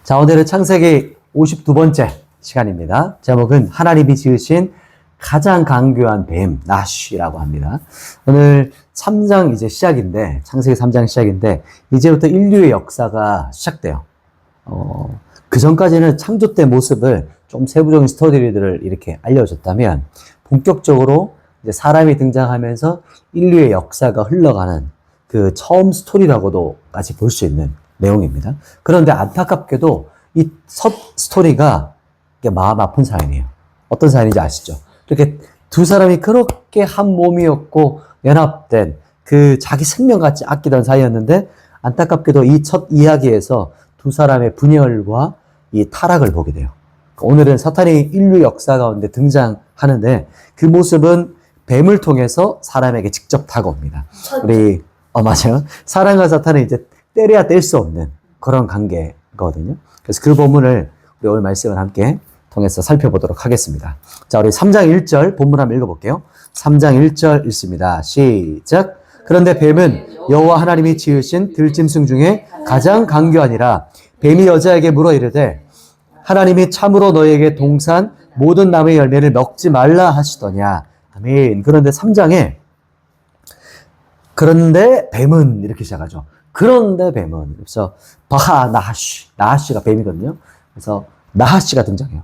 자, 오늘은 창세기 52번째 시간입니다. 제목은 하나님이 지으신 가장 강교한 뱀, 나쉬라고 합니다. 오늘 3장 이제 시작인데, 창세기 3장 시작인데, 이제부터 인류의 역사가 시작돼요. 그 전까지는 창조 때 모습을 좀 세부적인 스토리들을 이렇게 알려줬다면, 본격적으로 이제 사람이 등장하면서 인류의 역사가 흘러가는 그 처음 스토리라고도 같이 볼 수 있는 내용입니다. 그런데 안타깝게도 이 첫 스토리가 마음 아픈 사연이에요. 어떤 사연인지 아시죠? 이렇게 두 사람이 그렇게 한 몸이었고 연합된 그 자기 생명같이 아끼던 사이였는데 안타깝게도 이 첫 이야기에서 두 사람의 분열과 이 타락을 보게 돼요. 오늘은 사탄이 인류 역사 가운데 등장하는데 그 모습은 뱀을 통해서 사람에게 직접 다가옵니다. 맞아요. 사람과 사탄은 이제 때려야 뗄 수 없는 그런 관계거든요. 그래서 그 본문을 우리 오늘 말씀을 함께 통해서 살펴보도록 하겠습니다. 자, 우리 3장 1절 본문 한번 읽어볼게요. 3장 1절 읽습니다. 시작. 그런데 뱀은 여호와 하나님이 지으신 들짐승 중에 가장 강교하니라. 뱀이 여자에게 물어 이르되 하나님이 참으로 너에게 동산 모든 나무의 열매를 먹지 말라 하시더냐. 아멘. 그런데 3장에 그런데 뱀은 이렇게 시작하죠. 그런데 뱀은. 그래서 나하시가 뱀이거든요. 그래서 나하시가 등장해요.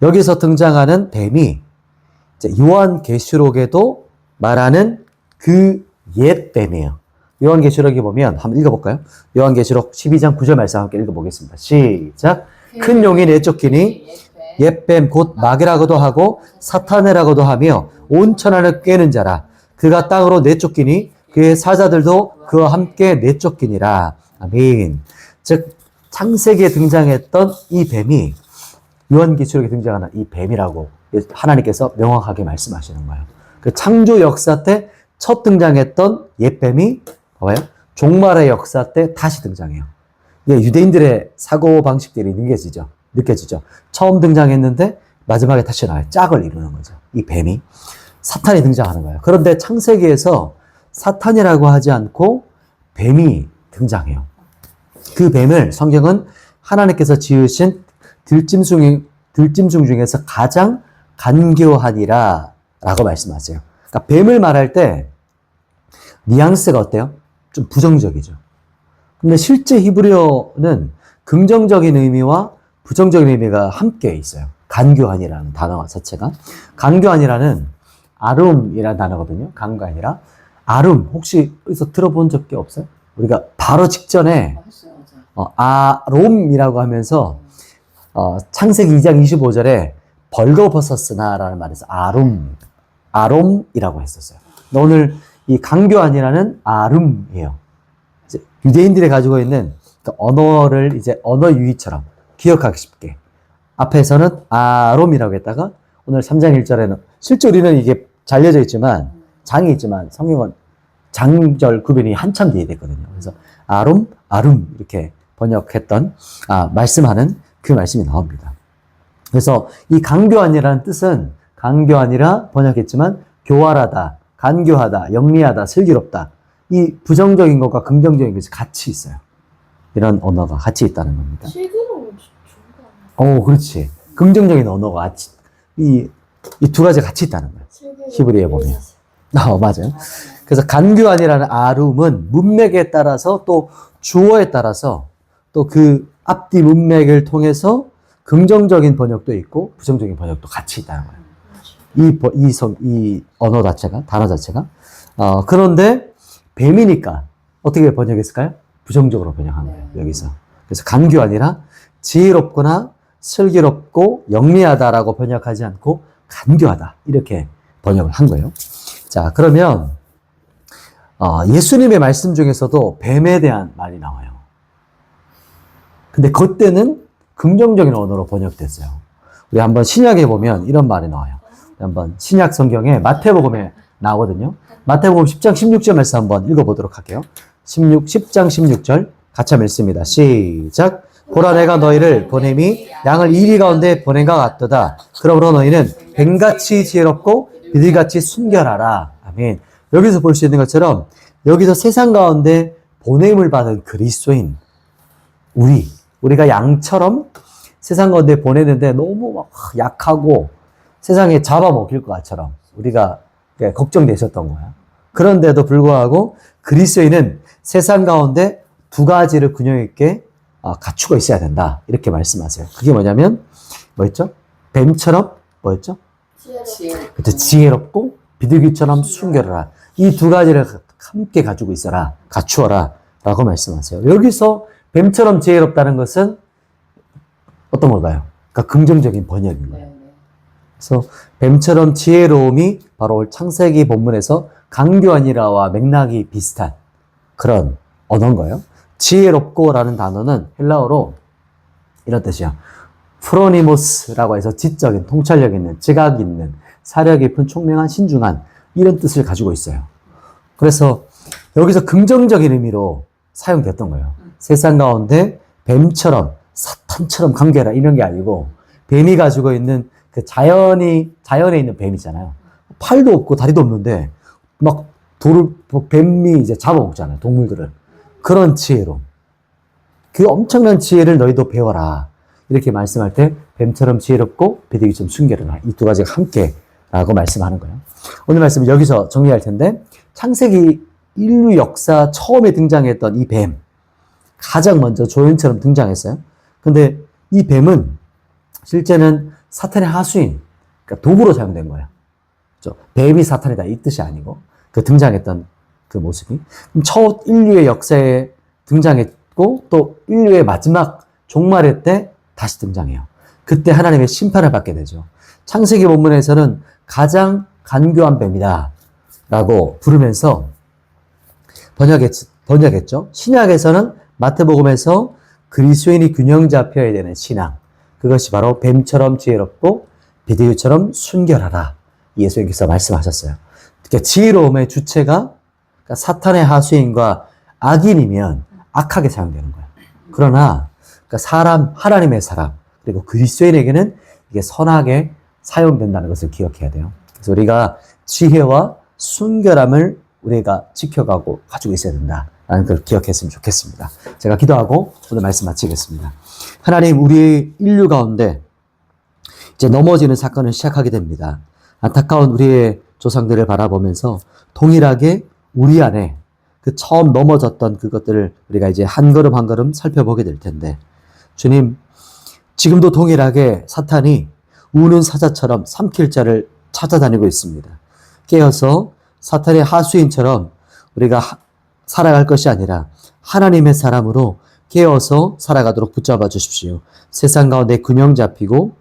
여기서 등장하는 뱀이 이제 요한계시록에도 말하는 그 옛 뱀이에요. 요한계시록에 보면 한번 읽어볼까요? 요한계시록 12장 9절 말씀 함께 읽어보겠습니다. 시작. 큰 용이 내쫓기니 옛뱀 곧 마귀라고도 하고 사탄이라고도 하며 온 천하를 꿰는 자라. 그가 땅으로 내쫓기니 그의 사자들도 그와 함께 내쫓기니라. 아멘. 즉 창세기에 등장했던 이 뱀이 요한계시록에 등장하는 이 뱀이라고 하나님께서 명확하게 말씀하시는 거예요. 그 창조 역사 때 첫 등장했던 옛뱀이 봐봐요. 종말의 역사 때 다시 등장해요. 이게 유대인들의 사고 방식들이 느껴지죠. 처음 등장했는데 마지막에 다시 나와요. 짝을 이루는 거죠. 이 뱀이 사탄이 등장하는 거예요. 그런데 창세기에서 사탄이라고 하지 않고 뱀이 등장해요. 그 뱀을 성경은 하나님께서 지으신 들짐승 중에서 가장 간교하니라 라고 말씀하세요. 그러니까 뱀을 말할 때 뉘앙스가 어때요? 좀 부정적이죠. 근데 실제 히브리어는 긍정적인 의미와 부정적인 의미가 함께 있어요. 간교하니라는 단어 자체가. 간교하니라는 아룸이라는 단어거든요. 간교하니라. 아룸 혹시 어디서 들어본 적이 없어요? 우리가 바로 직전에 아롬이라고 하면서 창세기 2장 25절에 벌거벗었으나라는 말에서 아롬이라고 했었어요. 오늘 이 강교한이라는 아룸이에요. 이제 유대인들이 가지고 있는 그 언어를 이제 언어 유희처럼 기억하기 쉽게 앞에서는 아롬이라고 했다가 오늘 3장 1절에는 실제 우리는 이게 잘려져 있지만 장이 있지만 성경은 장절 구별이 한참 뒤에 됐거든요. 그래서 아롬 이렇게 번역했던 말씀하는 그 말씀이 나옵니다. 그래서 이 강교한이라는 뜻은 강교한이라 번역했지만 교활하다, 간교하다, 영리하다, 슬기롭다. 이 부정적인 것과 긍정적인 것이 같이 있어요. 이런 언어가 같이 있다는 겁니다. 슬기로운 좋은 거 아니야? 그렇지. 긍정적인 언어가 같이 이 두 가지가 같이 있다는 거예요. 히브리에 보면. 맞아요. 그래서 간교한이라는 아룸은 문맥에 따라서 또 주어에 따라서 또 그 앞뒤 문맥을 통해서 긍정적인 번역도 있고 부정적인 번역도 같이 있다는 거예요. 이 언어 자체가, 단어 자체가. 그런데 뱀이니까 어떻게 번역했을까요? 부정적으로 번역한 거예요, 여기서. 그래서 간교한이라 지혜롭거나 슬기롭고 영리하다라고 번역하지 않고 간교하다. 이렇게 번역을 한 거예요. 자, 그러면, 예수님의 말씀 중에서도 뱀에 대한 말이 나와요. 근데 그때는 긍정적인 언어로 번역됐어요. 우리 한번 신약에 보면 이런 말이 나와요. 한번 신약 성경에 마태복음에 나오거든요. 마태복음 10장 16절 말씀 한번 읽어보도록 할게요. 10장 16절 같이 한번 읽습니다. 시작. 보라 내가 너희를 보냄이 양을 이리 가운데 보낸 것 같도다. 그러므로 너희는 뱀같이 지혜롭고 비둘기같이 순결하라. 아멘. 여기서 볼 수 있는 것처럼 여기서 세상 가운데 보냄을 받은 그리스도인 우리가 양처럼 세상 가운데 보내는데 너무 막 약하고 세상에 잡아먹힐 것처럼 우리가 걱정되셨던 거야. 그런데도 불구하고 그리스도인은 세상 가운데 두 가지를 균형 있게 갖추고 있어야 된다. 이렇게 말씀하세요. 그게 뭐냐면 뭐였죠? 뱀처럼 뭐였죠? 그때 지혜롭고 비둘기처럼 순결하라. 이 두 가지를 함께 가지고 있어라. 갖추어라. 라고 말씀하세요. 여기서 뱀처럼 지혜롭다는 것은 어떤 걸까요? 그러니까 긍정적인 번역인 거예요. 그래서 뱀처럼 지혜로움이 바로 창세기 본문에서 강교한이라와 맥락이 비슷한 그런 언어인 거예요. 지혜롭고라는 단어는 헬라어로 이런 뜻이야. 프로니모스라고 해서 지적인, 통찰력 있는, 지각 있는, 사려 깊은, 총명한, 신중한 이런 뜻을 가지고 있어요. 그래서 여기서 긍정적인 의미로 사용됐던 거예요. 세상 가운데 뱀처럼, 사탄처럼 강교하라 이런 게 아니고 뱀이 가지고 있는 그 자연에 있는 뱀이잖아요. 팔도 없고 다리도 없는데 막 뱀이 이제 잡아먹잖아요. 동물들을. 그런 지혜로. 그 엄청난 지혜를 너희도 배워라. 이렇게 말씀할 때 뱀처럼 지혜롭고 비둘기처럼 순결하라. 이 두 가지가 함께 라고 말씀하는 거예요. 오늘 말씀은 여기서 정리할 텐데 창세기 인류 역사 처음에 등장했던 이 뱀. 가장 먼저 조연처럼 등장했어요. 근데 이 뱀은 실제는 사탄의 하수인, 그러니까 도구로 사용된 거예요. 뱀이 사탄이다 이 뜻이 아니고 그 등장했던 그 모습이 첫 인류의 역사에 등장했고 또 인류의 마지막 종말의 때 다시 등장해요. 그때 하나님의 심판을 받게 되죠. 창세기 본문에서는 가장 간교한 뱀이다 라고 부르면서 번역했죠. 신약에서는 마태복음에서 그리스도인이 균형 잡혀야 되는 신앙, 그것이 바로 뱀처럼 지혜롭고 비둘기처럼 순결하라. 예수님께서 말씀하셨어요. 그러니까 지혜로움의 주체가 그러니까 사탄의 하수인과 악인이면 악하게 사용되는 거예요. 그러나 그러니까 하나님의 사람, 그리고 그리스도인에게는 이게 선하게 사용된다는 것을 기억해야 돼요. 그래서 우리가 지혜와 순결함을 우리가 지켜가고 가지고 있어야 된다라는 걸 기억했으면 좋겠습니다. 제가 기도하고 오늘 말씀 마치겠습니다. 하나님, 우리 인류 가운데 이제 넘어지는 사건을 시작하게 됩니다. 안타까운 우리의 조상들을 바라보면서 동일하게 우리 안에 그 처음 넘어졌던 그것들을 우리가 이제 한 걸음 한 걸음 살펴보게 될 텐데, 주님, 지금도 동일하게 사탄이 우는 사자처럼 삼킬 자를 찾아다니고 있습니다. 깨어서 사탄의 하수인처럼 우리가 살아갈 것이 아니라 하나님의 사람으로 깨어서 살아가도록 붙잡아 주십시오. 세상 가운데 균형 잡히고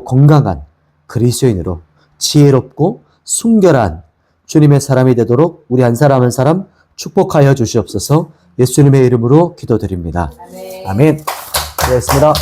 건강한 그리스도인으로 지혜롭고 순결한 주님의 사람이 되도록 우리 한 사람 한 사람 축복하여 주시옵소서. 예수님의 이름으로 기도드립니다. 아멘. 고맙습니다.